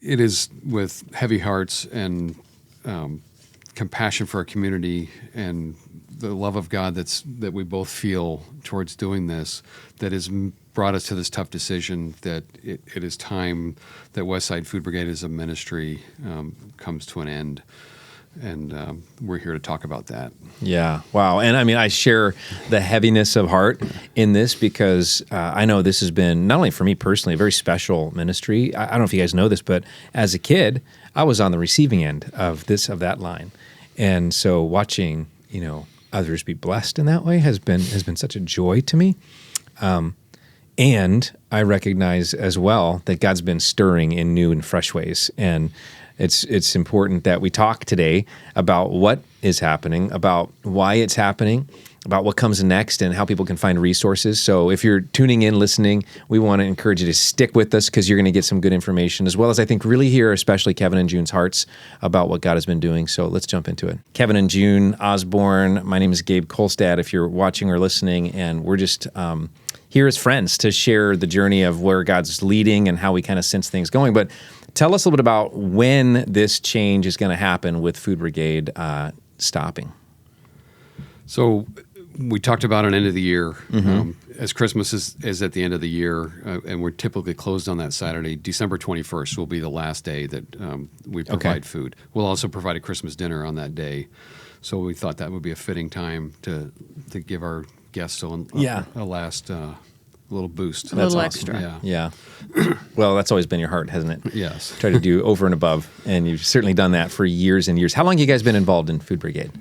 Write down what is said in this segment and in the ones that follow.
it is with heavy hearts and compassion for our community and the love of God that we both feel towards doing this that has brought us to this tough decision that it is time that Westside Food Brigade as a ministry comes to an end. And we're here to talk about that. Yeah. Wow. And I mean, I share the heaviness of heart in this because I know this has been, not only for me personally, a very special ministry. I don't know if you guys know this, but as a kid, I was on the receiving end of that line. And so watching, others be blessed in that way has been such a joy to me. And I recognize as well that God's been stirring in new and fresh ways. And it's important that we talk today about what is happening, about why it's happening, about what comes next, and how people can find resources. So if you're tuning in, listening, we want to encourage you to stick with us because you're going to get some good information, as well as I think really hear, especially Kevin and June's hearts about what God has been doing. So let's jump into it. Kevin and June Osborne, my name is Gabe Kolstad, if you're watching or listening, and we're just here as friends to share the journey of where God's leading and how we kind of sense things going. But tell us a little bit about when this change is going to happen with Food Brigade stopping. So we talked about an end of the year. As Christmas is at the end of the year, and we're typically closed on that Saturday, December 21st will be the last day that we provide food. We'll also provide a Christmas dinner on that day. So we thought that would be a fitting time to give our guests a last little boost. A little extra. Yeah. Well, that's always been your heart, hasn't it? Yes. Try to do over and above, and you've certainly done that for years and years. How long have you guys been involved in Food Brigade?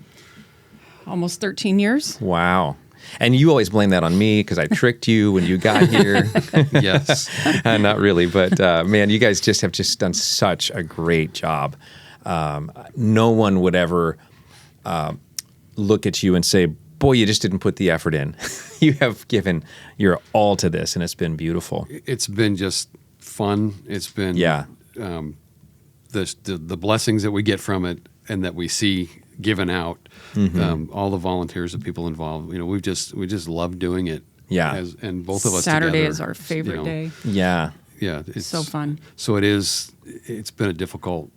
Almost 13 years. Wow. And you always blame that on me because I tricked you when you got here. Yes. Not really, but man, you guys have done such a great job. No one would ever look at you and say, boy, you just didn't put the effort in. You have given your all to this, and it's been beautiful. It's been just fun. It's been the blessings that we get from it and that we see given out. All the volunteers, the people involved. We just love doing it. Yeah, and both of us Saturday together, is our favorite day. Yeah, it's so fun. So it's been a difficult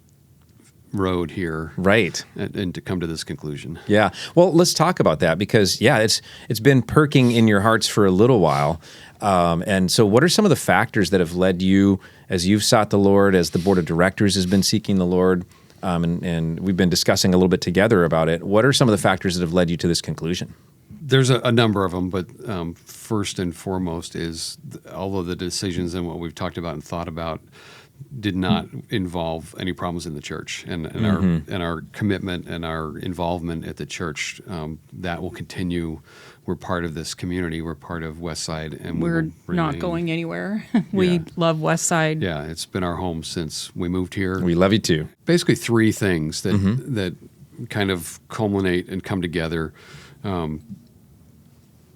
road here, right, and to come to this conclusion. Yeah. Well, let's talk about that because it's been perking in your hearts for a little while. And so what are some of the factors that have led you, as you've sought the Lord, as the board of directors has been seeking the Lord, and we've been discussing a little bit together about it, what are some of the factors that have led you to this conclusion? There's a number of them, but first and foremost is all of the decisions and what we've talked about and thought about did not involve any problems in the church, and our commitment and our involvement at the church that will continue. We're part of this community. We're part of Westside, and we're not going anywhere. We love Westside. Yeah, it's been our home since we moved here. We love you too. Basically, three things that kind of culminate and come together.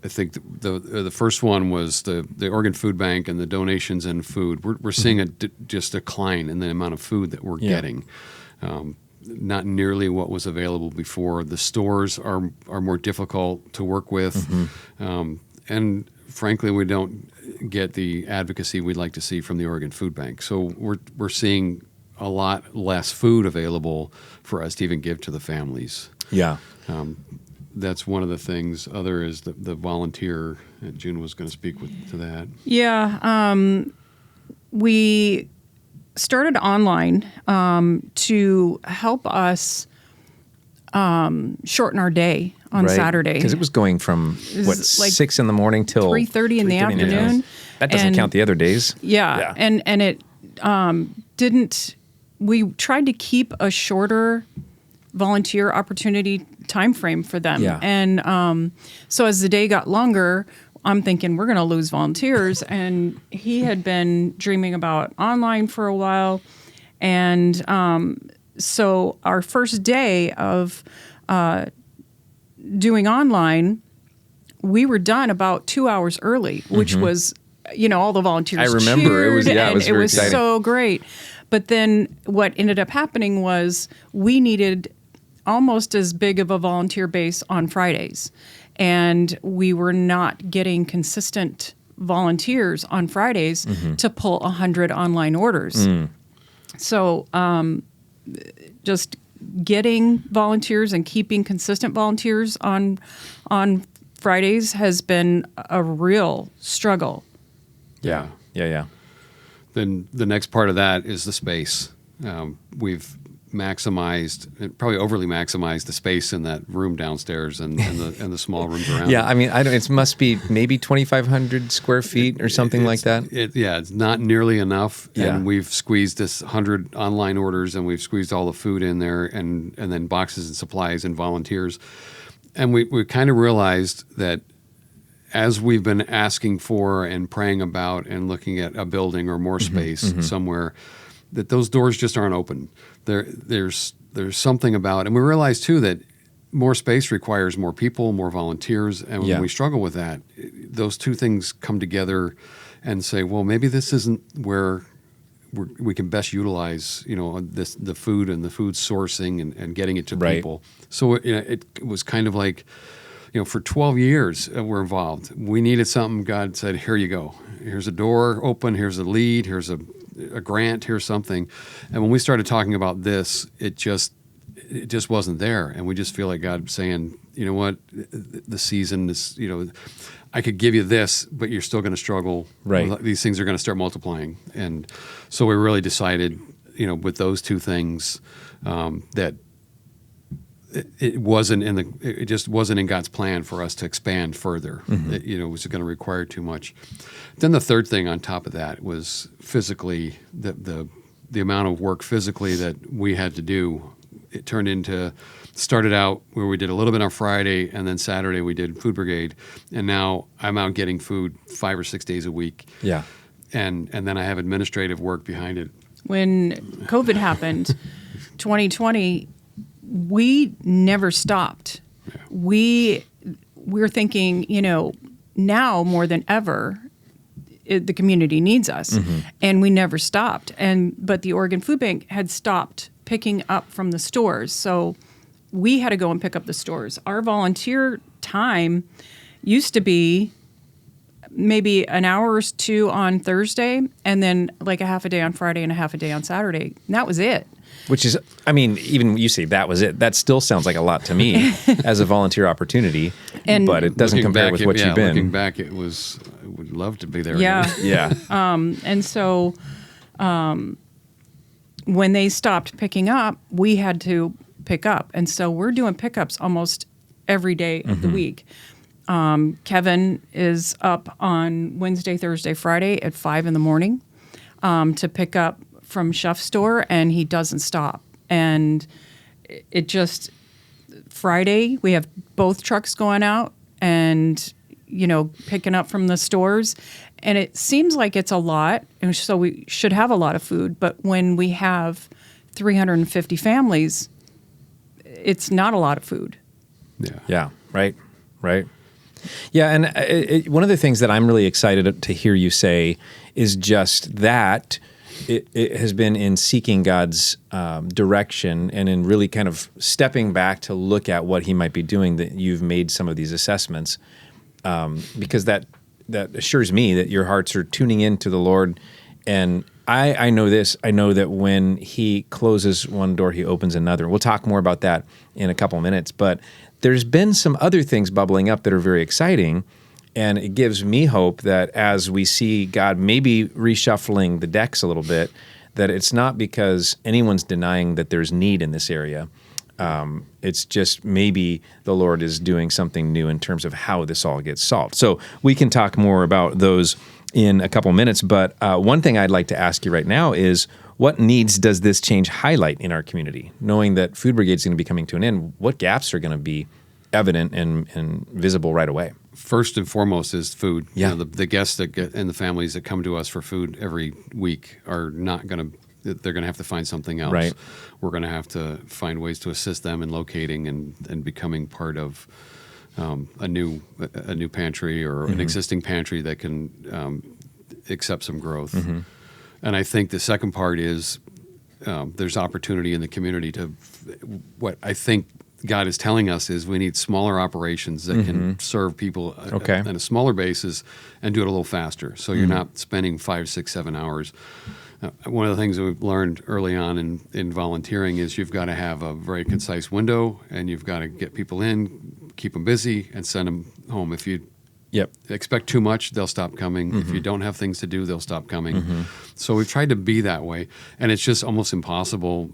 I think the first one was the Oregon Food Bank and the donations in food. We're seeing just a decline in the amount of food that we're getting. Not nearly what was available before. The stores are more difficult to work with, and frankly, we don't get the advocacy we'd like to see from the Oregon Food Bank. So we're seeing a lot less food available for us to even give to the families. Yeah. That's one of the things. Other is the volunteer. June was going to speak to that. Yeah, we started online to help us shorten our day on Saturday. Because it was going from, 6 in the morning till 3:30 in the afternoon. That doesn't count the other days. Yeah. And it didn't, we tried to keep a shorter volunteer opportunity time frame for them. Yeah. And so as the day got longer, I'm thinking we're going to lose volunteers. And he had been dreaming about online for a while. And so our first day of doing online, we were done about 2 hours early, which was, all the volunteers I remember. cheered, it was very exciting. So great. But then what ended up happening was we needed almost as big of a volunteer base on Fridays. And we were not getting consistent volunteers on Fridays to pull 100 online orders. So just getting volunteers and keeping consistent volunteers on Fridays has been a real struggle. Yeah. Then the next part of that is the space. We've probably overly maximized the space in that room downstairs and the small rooms around. Yeah, I mean, it must be maybe 2,500 square feet or something like that. It's not nearly enough. Yeah. And we've squeezed this 100 online orders, and we've squeezed all the food in there, and then boxes and supplies and volunteers. And we kind of realized that as we've been asking for and praying about and looking at a building or more space somewhere, that those doors just aren't open. There's something about, and we realize too that more space requires more people, more volunteers, and when we struggle with that, those two things come together and say, well, maybe this isn't where we can best utilize, the food and the food sourcing and getting it to people. So it was kind of like, for 12 years we're involved. We needed something. God said, here you go. Here's a door open. Here's a lead. Here's a grant. Here's something. And when we started talking about this, it just wasn't there. And we just feel like God saying, you know what, the season is, I could give you this, but you're still going to struggle. Right. These things are going to start multiplying. And so we really decided, with those two things, that it just wasn't in God's plan for us to expand further. It was going to require too much. Then the third thing on top of that was physically the amount of work physically that we had to do. It started out where we did a little bit on Friday, and then Saturday we did Food Brigade, and now I'm out getting food 5 or 6 days a week. Yeah, and then I have administrative work behind it. When COVID happened, 2020. We never stopped. Yeah. We're thinking, now more than ever, the community needs us, and we never stopped. But the Oregon Food Bank had stopped picking up from the stores, so we had to go and pick up the stores. Our volunteer time used to be maybe an hour or two on Thursday, and then like a half a day on Friday and a half a day on Saturday. And that was it. Which is, even you say that was it. That still sounds like a lot to me as a volunteer opportunity, but it doesn't compare with what you've been. Looking back, I would love to be there. Yeah. Again. Yeah. And so when they stopped picking up, we had to pick up. And so we're doing pickups almost every day of the week. Kevin is up on Wednesday, Thursday, Friday at 5 a.m. To pick up from Chef's store, and he doesn't stop. And it just, Friday, we have both trucks going out and, picking up from the stores. And it seems like it's a lot, and so we should have a lot of food. But when we have 350 families, it's not a lot of food. Yeah. Right. Yeah, and one of the things that I'm really excited to hear you say is just that it has been in seeking God's direction and in really kind of stepping back to look at what He might be doing, that you've made some of these assessments, because that assures me that your hearts are tuning into the Lord. And I know this. I know that when He closes one door, He opens another. We'll talk more about that in a couple minutes, but there's been some other things bubbling up that are very exciting, and it gives me hope that as we see God maybe reshuffling the decks a little bit, that it's not because anyone's denying that there's need in this area. It's just maybe the Lord is doing something new in terms of how this all gets solved. So we can talk more about those in a couple minutes, but one thing I'd like to ask you right now is, what needs does this change highlight in our community? Knowing that Food Brigade is going to be coming to an end, what gaps are going to be evident and visible right away? First and foremost is food. Yeah. The guests that and the families that come to us for food every week are not going to, they're going to have to find something else. Right. We're going to have to find ways to assist them in locating and becoming part of a new pantry or an existing pantry that can accept some growth. And I think the second part is there's opportunity in the community to, what I think God is telling us is we need smaller operations that can serve people on a smaller basis and do it a little faster. So you're not spending 5, 6, 7 hours One of the things that we've learned early on in volunteering is you've got to have a very concise window, and you've got to get people in, keep them busy, and send them home. If you Yep. expect too much, they'll stop coming. If you don't have things to do, they'll stop coming. So we've tried to be that way, and it's just almost impossible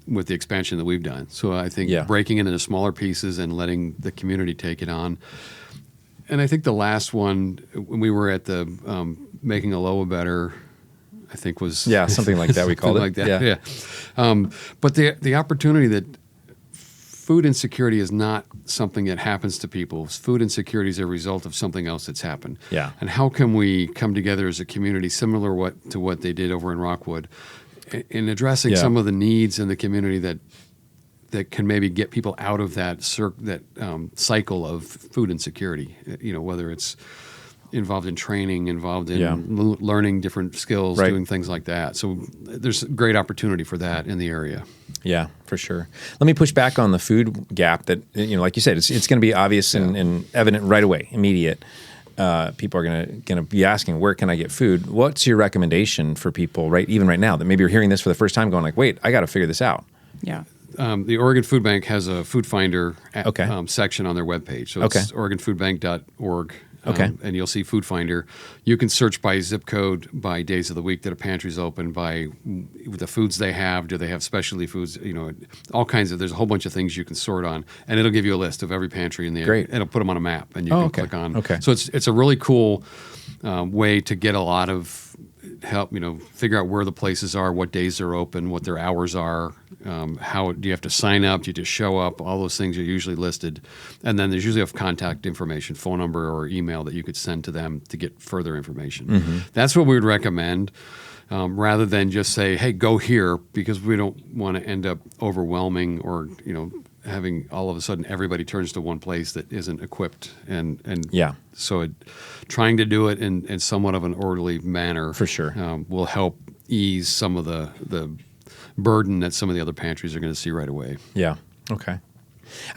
with the expansion that we've done. So I think breaking it into smaller pieces and letting the community take it on. And I think the last one, when we were at the Making Aloha Better, I think was something like that we called it. Like that, yeah. But the opportunity that food insecurity is not something that happens to people. Food insecurity is a result of something else that's happened. Yeah. And how can we come together as a community similar to what they did over in Rockwood in addressing some of the needs in the community that can maybe get people out of that cycle of food insecurity, whether it's involved in training, involved in learning different skills, doing things like that. So there's great opportunity for that in the area. Yeah, for sure. Let me push back on the food gap that, like you said, it's going to be obvious and evident right away, immediate. People are going to be asking, where can I get food? What's your recommendation for people, even right now, that maybe you're hearing this for the first time going like, wait, I got to figure this out? Yeah. The Oregon Food Bank has a food finder section on their webpage. So it's oregonfoodbank.org. And you'll see Food Finder. You can search by zip code, by days of the week that a pantry's open, by the foods they have. Do they have specialty foods? All kinds of. There's a whole bunch of things you can sort on, and it'll give you a list of every pantry in the area. It'll put them on a map, and you can click on. So it's a really cool way to get a lot of help. Figure out where the places are, what days they're open, what their hours are. How do you have to sign up? Do you just show up? All those things are usually listed. And then there's usually a contact information, phone number or email that you could send to them to get further information. That's what we would recommend, rather than just say, hey, go here, because we don't want to end up overwhelming or, having all of a sudden everybody turns to one place that isn't equipped. So trying to do it in somewhat of an orderly manner for sure will help ease some of the burden that some of the other pantries are going to see right away. Yeah. Okay.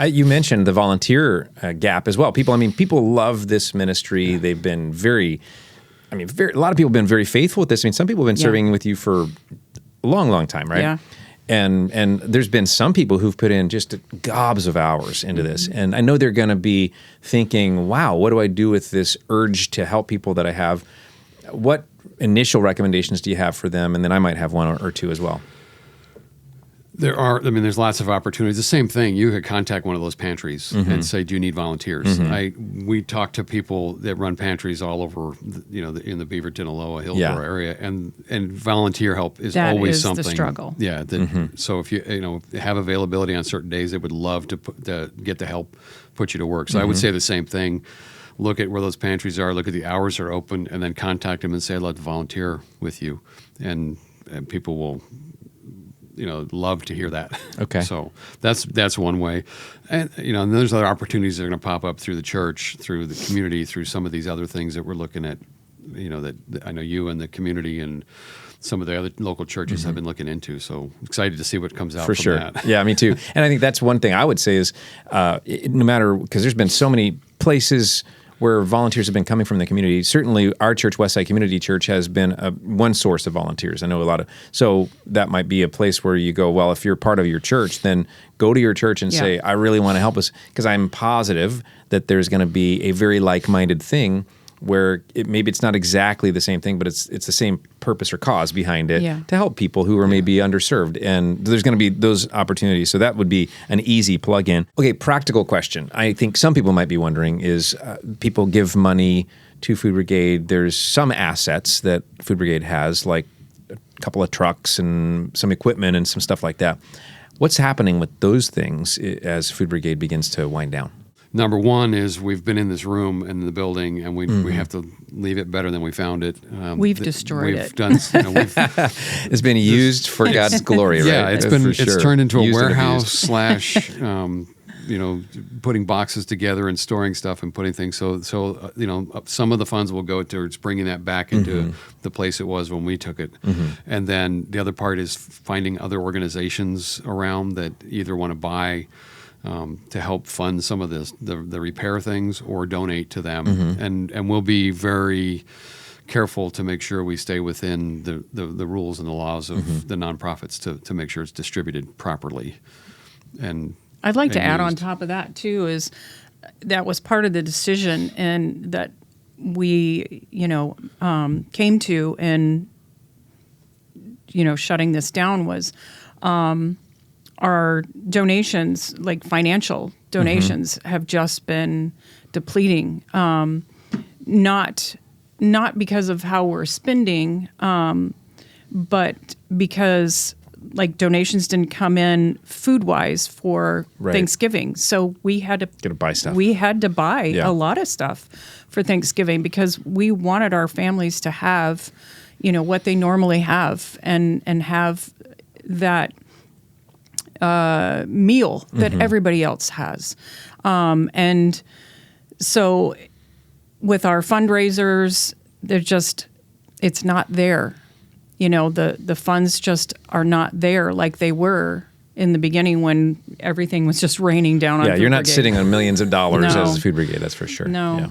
You mentioned the volunteer gap as well. People love this ministry. Yeah. They've been a lot of people have been very faithful with this. Some people have been serving with you for a long, long time, right? Yeah. And there's been some people who've put in just gobs of hours into this. And I know they're going to be thinking, wow, what do I do with this urge to help people that I have? What initial recommendations do you have for them? And then I might have one or two as well. There's lots of opportunities. The same thing, you could contact one of those pantries and say, do you need volunteers? We talk to people that run pantries all over, in the Beaverton, Aloha, Hillsborough area, and volunteer help is always something. That is the struggle. Yeah. So if you have availability on certain days, they would love to get the help, put you to work. So I would say the same thing. Look at where those pantries are, look at the hours are open, and then contact them and say, I'd love to volunteer with you. And people will love to hear that. Okay. So that's one way. And, and there's other opportunities that are going to pop up through the church, through the community, through some of these other things that we're looking at, that I know you and the community and some of the other local churches have been looking into. So excited to see what comes out from that. Yeah, me too. And I think that's one thing I would say is no matter, because there's been so many places where volunteers have been coming from the community. Certainly our church, Westside Community Church, has been one source of volunteers. I know so that might be a place where you go, well, if you're part of your church, then go to your church and say, I really want to help us, because I'm positive that there's going to be a very like-minded thing where maybe it's not exactly the same thing, but it's the same purpose or cause behind it to help people who are maybe underserved. And there's going to be those opportunities. So that would be an easy plug-in. Okay, practical question. I think some people might be wondering is people give money to Food Brigade. There's some assets that Food Brigade has, like a couple of trucks and some equipment and some stuff like that. What's happening with those things as Food Brigade begins to wind down? Number one is we've been in this room and in the building, and we have to leave it better than we found it. We've destroyed it. It's been used for God's glory, right? Yeah, it's turned into a warehouse / putting boxes together and storing stuff and putting things. So some of the funds will go towards bringing that back into the place it was when we took it. And then the other part is finding other organizations around that either want to buy to help fund some of the repair things or donate to them. And we'll be very careful to make sure we stay within the rules and the laws of the nonprofits to make sure it's distributed properly. And I'd like to and add on used. top of that too is that was part of the decision and that we, came to in, shutting this down was our donations, like financial donations, have just been depleting. Not because of how we're spending, but because like donations didn't come in food wise for Right. Thanksgiving. So we had to Gotta buy stuff. We had to buy Yeah. a lot of stuff for Thanksgiving because we wanted our families to have, what they normally have and have that meal that everybody else has. And so with our fundraisers, it's not there. The funds just are not there like they were in the beginning when everything was just raining down on Yeah, Food you're not Brigade. sitting on millions of dollars No. as a Food Brigade, that's for sure. No. Yeah.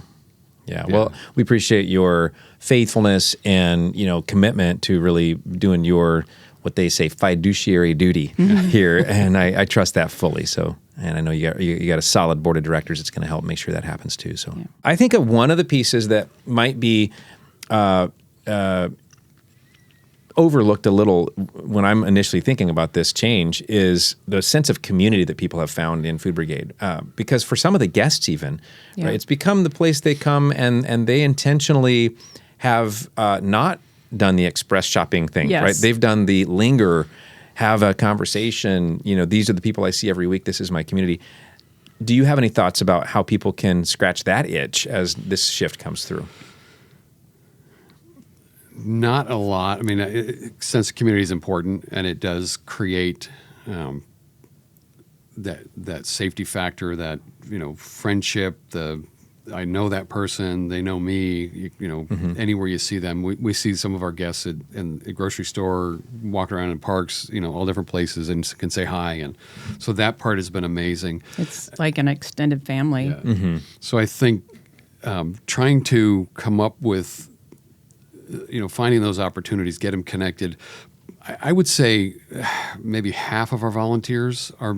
Yeah. Well, we appreciate your faithfulness and, commitment to really doing your, what they say, fiduciary duty here. And I trust that fully. So, and I know you got a solid board of directors that's going to help make sure that happens too. So I think of one of the pieces that might be overlooked a little when I'm initially thinking about this change is the sense of community that people have found in Food Brigade. Because for some of the guests even, Yeah. right, it's become the place they come and they intentionally have not done the express shopping thing, Yes. right? They've done the linger, have a conversation, these are the people I see every week, this is my community. Do you have any thoughts about how people can scratch that itch as this shift comes through? Not a lot. I mean, sense of community is important, and it does create that safety factor, that friendship. I know that person, they know me. Anywhere you see them, we see some of our guests in the grocery store, walk around in parks, all different places, and can say hi, and so that part has been amazing. It's like an extended family. Yeah. So I think trying to come up with finding those opportunities, get them connected. I would say maybe half of our volunteers are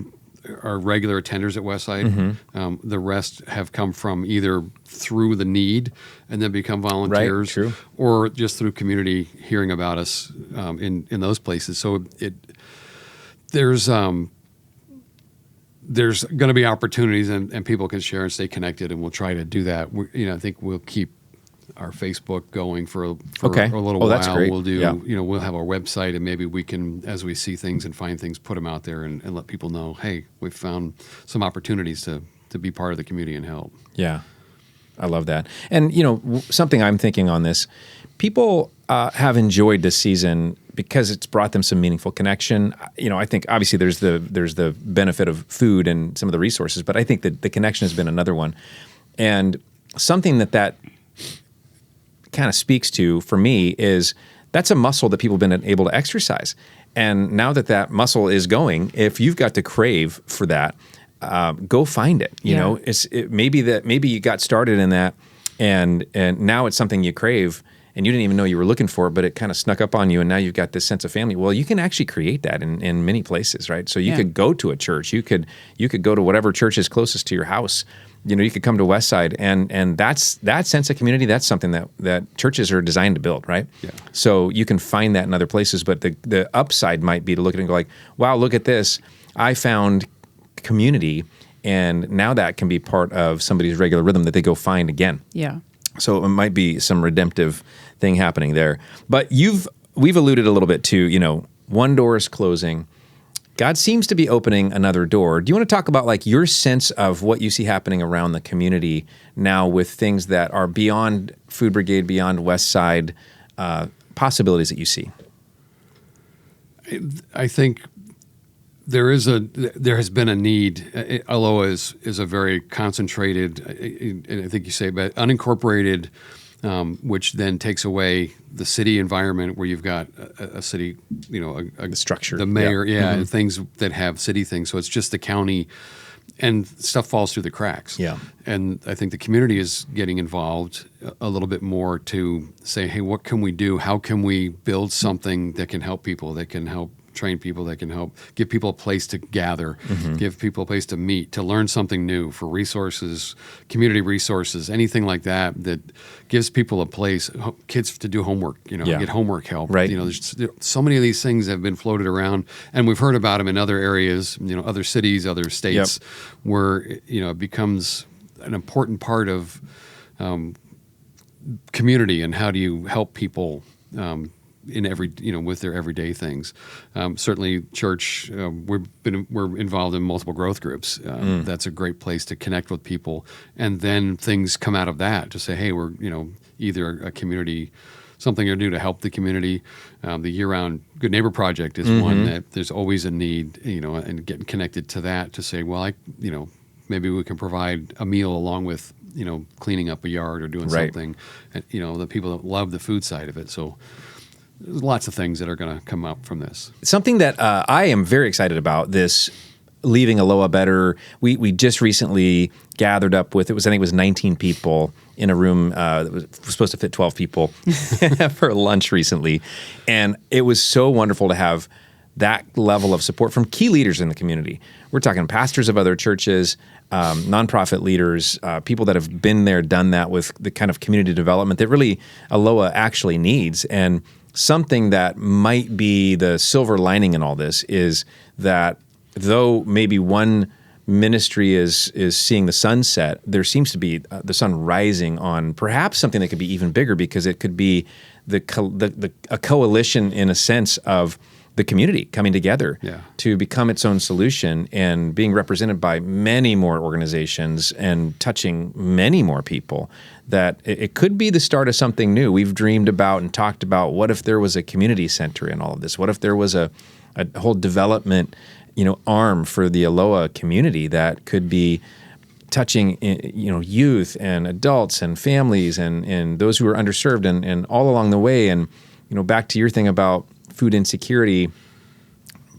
regular attenders at Westside. The rest have come from either through the need and then become volunteers, true. or just through community hearing about us in those places. So there's going to be opportunities, and people can share and stay connected, and we'll try to do that. I think we'll keep our Facebook going for a little while. That's great. We'll do, Yeah. We'll have our website, and maybe we can, as we see things and find things, put them out there and let people know, hey, we've found some opportunities to be part of the community and help. Yeah, I love that. And, something I'm thinking on this, people have enjoyed this season because it's brought them some meaningful connection. I think obviously there's the benefit of food and some of the resources, but I think that the connection has been another one. And something that kind of speaks to for me is that's a muscle that people have been able to exercise. And now that muscle is going, if you've got to crave for that, go find it. Maybe you got started in that and now it's something you crave and you didn't even know you were looking for it, but it kind of snuck up on you and now you've got this sense of family. Well, you can actually create that in many places, right? So you could go to a church, you could go to whatever church is closest to your house. You could come to Westside, and that sense of community. That's something that churches are designed to build, right? Yeah. So you can find that in other places, but the upside might be to look at it and go like, "Wow, look at this! I found community, and now that can be part of somebody's regular rhythm that they go find again." Yeah. So it might be some redemptive thing happening there. But we've alluded a little bit to one door is closing. God seems to be opening another door. Do you want to talk about like your sense of what you see happening around the community now with things that are beyond Food Brigade, beyond Westside, possibilities that you see? I think there has been a need. Aloha is a very concentrated, and I think you say, but unincorporated, which then takes away the city environment where you've got a city, The structure. the mayor, Yeah. and things that have city things. So it's just the county and stuff falls through the cracks. Yeah. And I think the community is getting involved a little bit more to say, hey, what can we do? How can we build something that can help people, that can help train people, that can help give people a place to gather, give people a place to meet, to learn something new, for resources, community resources, anything like that, that gives people a place, kids to do homework, get homework help. Right. There's so many of these things have been floated around, and we've heard about them in other areas, other cities, other states, where, it becomes an important part of community, and how do you help people in every, with their everyday things. Certainly church, we're involved in multiple growth groups. That's a great place to connect with people. And then things come out of that to say, hey, we're, either a community, something to do to help the community. The year-round Good Neighbor Project is one that there's always a need, and getting connected to that to say, well, maybe we can provide a meal along with, cleaning up a yard or doing something, and, the people that love the food side of it. So there's lots of things that are going to come up from this. Something that I am very excited about, this Leaving Aloha Better. We just recently gathered up with, I think it was 19 people in a room that was supposed to fit 12 people for lunch recently. And it was so wonderful to have that level of support from key leaders in the community. We're talking pastors of other churches, nonprofit leaders, people that have been there, done that with the kind of community development that really Aloha actually needs. And something that might be the silver lining in all this is that though maybe one ministry is seeing the sun set, there seems to be the sun rising on perhaps something that could be even bigger, because it could be a coalition in a sense of the community coming together to become its own solution and being represented by many more organizations and touching many more people, that it could be the start of something new. We've dreamed about and talked about, what if there was a community center in all of this? What if there was a whole development, arm for the Aloha community that could be touching, youth and adults and families and those who are underserved and all along the way. And, back to your thing about food insecurity,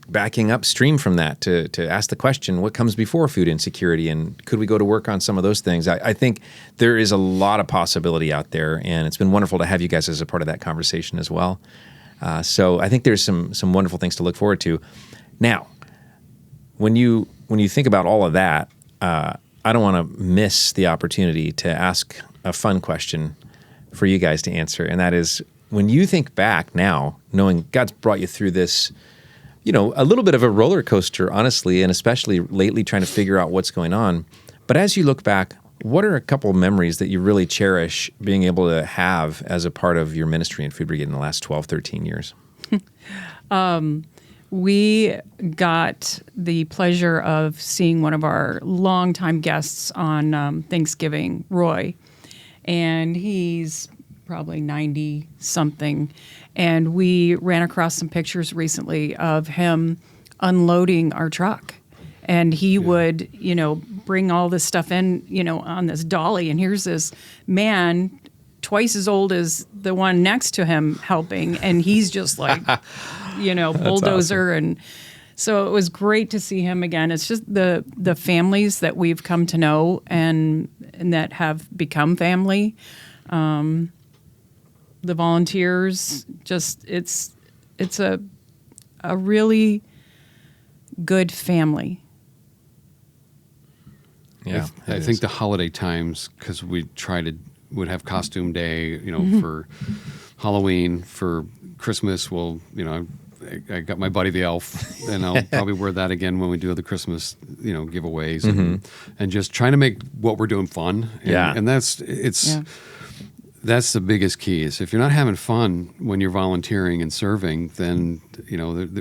backing upstream from that to ask the question, what comes before food insecurity, and could we go to work on some of those things? I think there is a lot of possibility out there, and it's been wonderful to have you guys as a part of that conversation as well. So I think there's some wonderful things to look forward to. Now, when you think about all of that, I don't want to miss the opportunity to ask a fun question for you guys to answer, and that is, when you think back now, knowing God's brought you through this, a little bit of a roller coaster, honestly, and especially lately trying to figure out what's going on. But as you look back, what are a couple of memories that you really cherish being able to have as a part of your ministry in Food Brigade in the last 12, 13 years? We got the pleasure of seeing one of our longtime guests on Thanksgiving, Roy, and he's probably 90-something, and we ran across some pictures recently of him unloading our truck, and he would, bring all this stuff in, on this dolly, and here's this man twice as old as the one next to him helping, and he's just like, bulldozer. Awesome. And so it was great to see him again. It's just the families that we've come to know and that have become family. The volunteers, just it's a really good family. Yeah, I think the holiday times, because would have costume day, for Halloween, for Christmas. Well, I got my buddy the elf, and I'll probably wear that again when we do the Christmas, giveaways, and just trying to make what we're doing fun. And that's the biggest key, is if you're not having fun when you're volunteering and serving, then,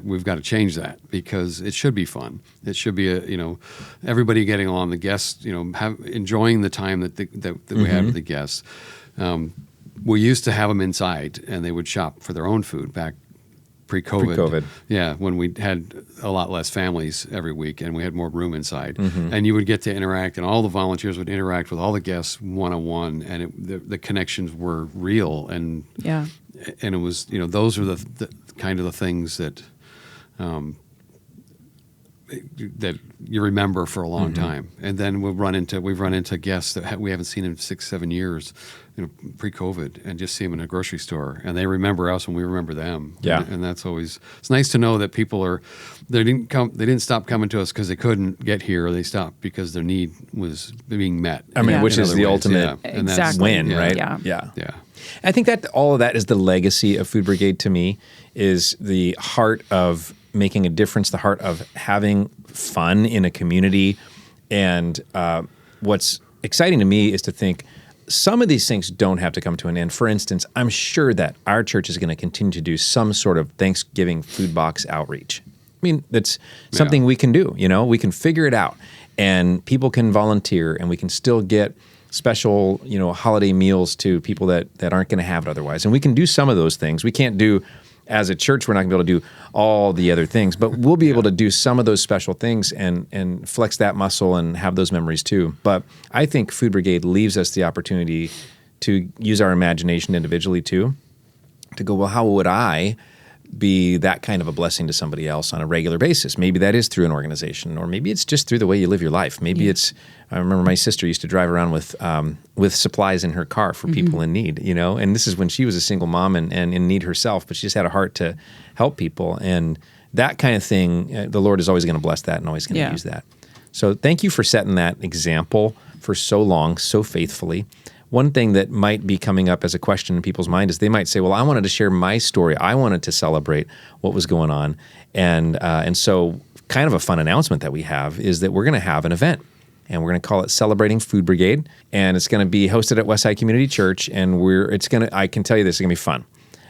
we've got to change that, because it should be fun. It should be everybody getting along, the guests, enjoying the time that we had with the guests. We used to have them inside, and they would shop for their own food back pre-COVID. Yeah, when we had a lot less families every week and we had more room inside. And you would get to interact, and all the volunteers would interact with all the guests one-on-one, and the connections were real. And it was, those are the kind of the things that that you remember for a long time. And then we've run into guests that we haven't seen in 6-7 years, pre-COVID, and just see them in a grocery store, and they remember us and we remember them. Yeah. And that's always, it's nice to know that people they didn't stop coming to us because they couldn't get here. They stopped because their need was being met. I mean, Yeah. which in is other the ways. ultimate Yeah. And that's- Exactly. win, right? Yeah. Yeah. Yeah. I think that all of that is the legacy of Food Brigade to me, is the heart of making a difference, the heart of having fun in a community. And what's exciting to me is to think some of these things don't have to come to an end. For instance, I'm sure that our church is going to continue to do some sort of Thanksgiving food box outreach. I mean, that's something we can do, we can figure it out, and people can volunteer, and we can still get special, holiday meals to people that aren't going to have it otherwise. And we can do some of those things. We can't do, as a church, we're not going to be able to do all the other things, but we'll be able to do some of those special things and flex that muscle and have those memories too. But I think Food Brigade leaves us the opportunity to use our imagination individually too, to go, well, how would I be that kind of a blessing to somebody else on a regular basis? Maybe that is through an organization, or maybe it's just through the way you live your life. Maybe it's, I remember my sister used to drive around with supplies in her car for people in need, and this is when she was a single mom and in need herself, but she just had a heart to help people. And that kind of thing, the Lord is always going to bless that and always going to use that. So thank you for setting that example for so long, so faithfully. One thing that might be coming up as a question in people's mind is they might say, well, I wanted to share my story. I wanted to celebrate what was going on. And so kind of a fun announcement that we have is that we're going to have an event, and we're going to call it Celebrating Food Brigade. And it's going to be hosted at Westside Community Church. And I can tell you this is going to be fun.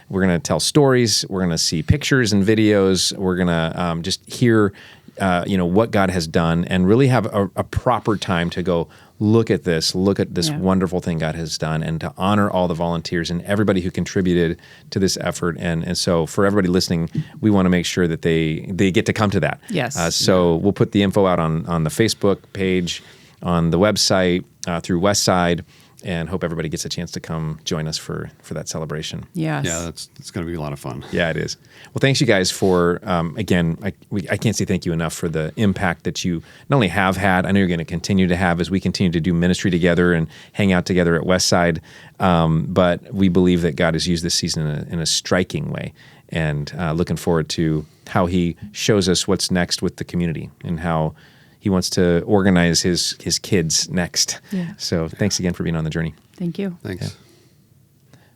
We're going to tell stories. We're going to see pictures and videos. We're going to just hear what God has done, and really have a proper time to go look at this wonderful thing God has done, and to honor all the volunteers and everybody who contributed to this effort. And so for everybody listening, we want to make sure that they get to come to that. Yes. So we'll put the info out on the Facebook page, on the website, through Westside, and hope everybody gets a chance to come join us for that celebration. Yes. Yeah, it's going to be a lot of fun. Yeah, it is. Well, thanks you guys for, again, I can't say thank you enough for the impact that you not only have had, I know you're going to continue to have as we continue to do ministry together and hang out together at Westside, but we believe that God has used this season in a striking way, and looking forward to how he shows us what's next with the community and how he wants to organize his kids next. Yeah. So thanks again for being on the journey. Thank you. Thanks.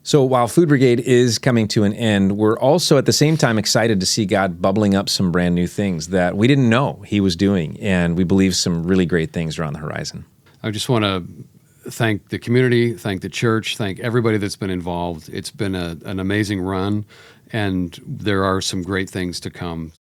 So while Food Brigade is coming to an end, we're also at the same time excited to see God bubbling up some brand new things that we didn't know he was doing. And we believe some really great things are on the horizon. I just want to thank the community, thank the church, thank everybody that's been involved. It's been an amazing run, and there are some great things to come.